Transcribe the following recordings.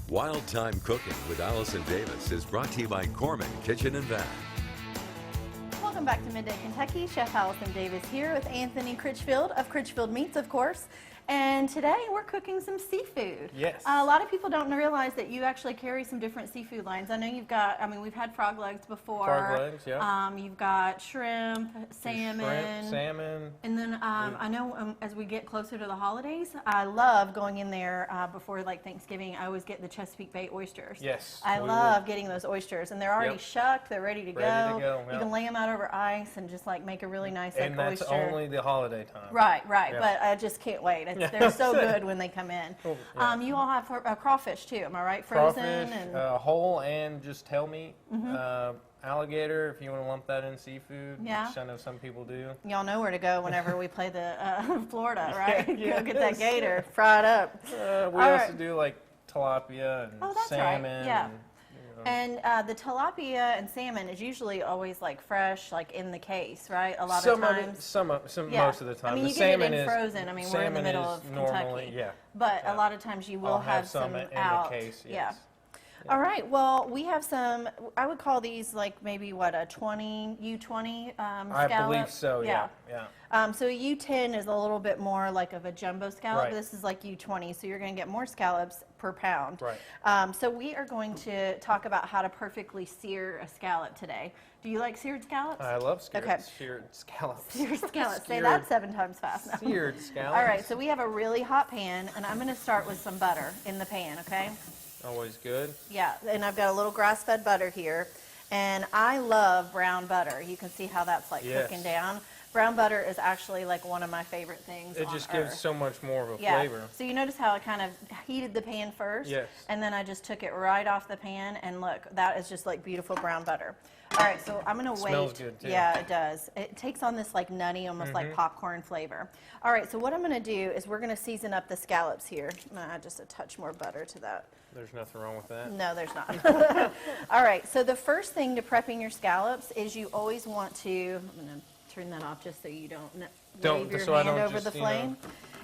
Wild Time Cooking with Allison Davis is brought to you by Corman Kitchen and Bath. Welcome back to Midday Kentucky. Chef Allison Davis here with Anthony Critchfield of Critchfield Meats, of course. And today we're cooking some seafood. Yes. A lot of people don't realize that you actually carry some different seafood lines. I know you've got, we've had frog legs before. Frog legs, yeah. You've got shrimp, salmon. Shrimp, salmon. And then I know as we get closer to the holidays, I love going in there before like Thanksgiving. I always get the Chesapeake Bay oysters. Yes. I love getting those oysters, and they're already shucked. They're ready to go. Yep. You can lay them out over ice and just like make a really nice like, and that's oyster. only the holiday time. Right. Yeah. But I just can't wait. They're so good when they come in. Oh, yeah. You all have crawfish too, am I right? Frozen Crawfish, and whole and just tail meat. Alligator, if you want to lump that in seafood, Yeah. which I know some people do. y'all know where to go whenever we play the Florida, right? Yeah, Go get that yes. gator, fry it up. We All also right. do like tilapia and Oh, that's right. salmon. Yeah. And, And the tilapia and salmon is usually always like fresh, like in the case, right? A lot some of of it, times. some most of the time. I mean, the you salmon get it in is frozen. I mean, we're in the salmon middle is of normally, Kentucky. yeah. But Yeah. a lot of times you will I'll have some some in out. the case. Yes. Yeah. All right. Well, we have some. I would call these like maybe what a U20 scallop. I believe so. Yeah. So a U10 is a little bit more like of a jumbo scallop. Right. This is like U20, so you're going to get more scallops per pound. Right. So we are going to talk about how to perfectly sear a scallop today. Do you like seared scallops? I love seared scallops. Seared scallops. Say Seared- that 7 times fast now. Seared scallops. All right, so we have a really hot pan, and I'm going to start with some butter in the pan, okay? Always good. Yeah, and I've got a little grass-fed butter here, and I love brown butter. You can see how that's like Yes. cooking down. Brown butter is actually like one of my favorite things It on just earth. gives so much more of a Yeah. flavor. So you notice how I kind of heated the pan first? Yes. And then I just took it right off the pan, and look, that is just like beautiful brown butter. All right, so I'm going to wait. Smells good, too. Yeah, it does. It takes on this like nutty, almost like popcorn flavor. All right, so what I'm going to do is we're going to season up the scallops here. I'm going to add just a touch more butter to that. There's nothing wrong with that. No, there's not. All right, so the first thing to prepping your scallops is you always want to, I'm going to turn that off just so you don't wave your so I hand don't over just, the flame.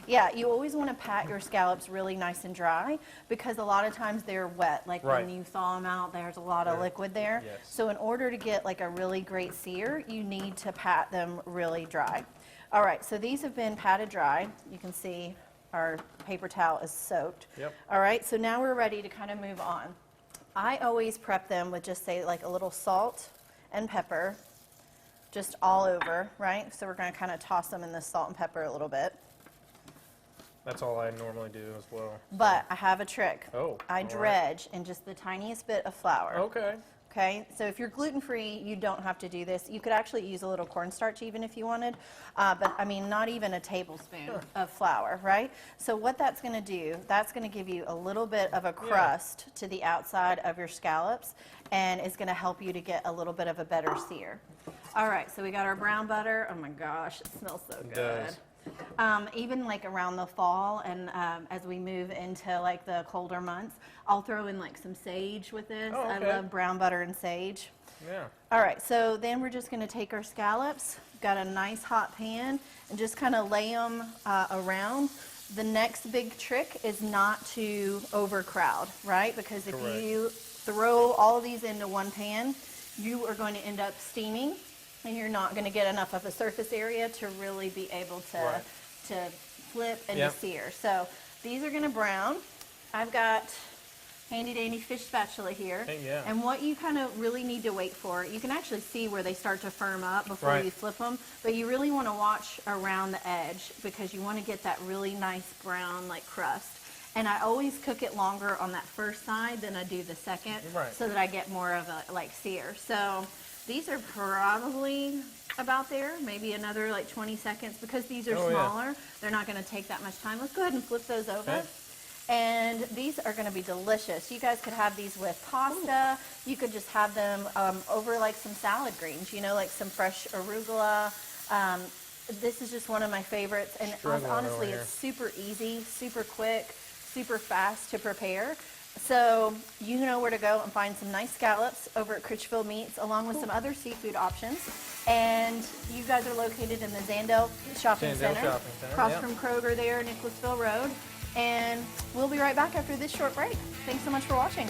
Yeah, you always want to pat your scallops really nice and dry because a lot of times they're wet. Like Right. when you thaw them out, there's a lot of liquid there. Yes. So in order to get like a really great sear, you need to pat them really dry. All right, so these have been patted dry. You can see our paper towel is soaked. Yep. All right, so now we're ready to kind of move on. I always prep them with just say like a little salt and pepper just all over, right? So we're going to kind of toss them in the salt and pepper a little bit. That's all I normally do as well. But I have a trick. Oh, I all right. dredge in just the tiniest bit of flour. Okay. Okay, so if you're gluten-free, you don't have to do this. You could actually use a little cornstarch even if you wanted, but I mean, not even a tablespoon of flour, right? So what that's going to do, that's going to give you a little bit of a crust to the outside of your scallops, and it's going to help you to get a little bit of a better sear. All right, so we got our brown butter. Oh my gosh, it smells so good. does. Even like around the fall and as we move into like the colder months, I'll throw in like some sage with this. Oh, okay. I love brown butter and sage. Yeah. All right, so then we're just going to take our scallops, got a nice hot pan, and just kind of lay them around. The next big trick is not to overcrowd, right? Because if Correct. you throw all of these into one pan, you are going to end up steaming, and you're not going to get enough of a surface area to really be able to, Right. to flip and Yep. to sear. So these are going to brown. I've got handy dandy fish spatula here. Hey, yeah. And what you kind of really need to wait for, you can actually see where they start to firm up before Right. you flip them, but you really want to watch around the edge because you want to get that really nice brown like crust. And I always cook it longer on that first side than I do the second, Right. so that I get more of a like sear. So these are probably about there, maybe another like 20 seconds because these are Oh, yeah. smaller. They're not going to take that much time. Let's go ahead and flip those over. Okay. And these are going to be delicious. You guys could have these with pasta. You could just have them over like some salad greens, you know, like some fresh arugula. This is just one of my favorites. And Struggling honestly, over it's super easy, super quick, super fast to prepare. So you know where to go and find some nice scallops over at Critchfield Meats, along with some other seafood options. And you guys are located in the Zandale Shopping Zandale Center, Shopping Center, across yep. from Kroger there, Nicholasville Road. And we'll be right back after this short break. Thanks so much for watching.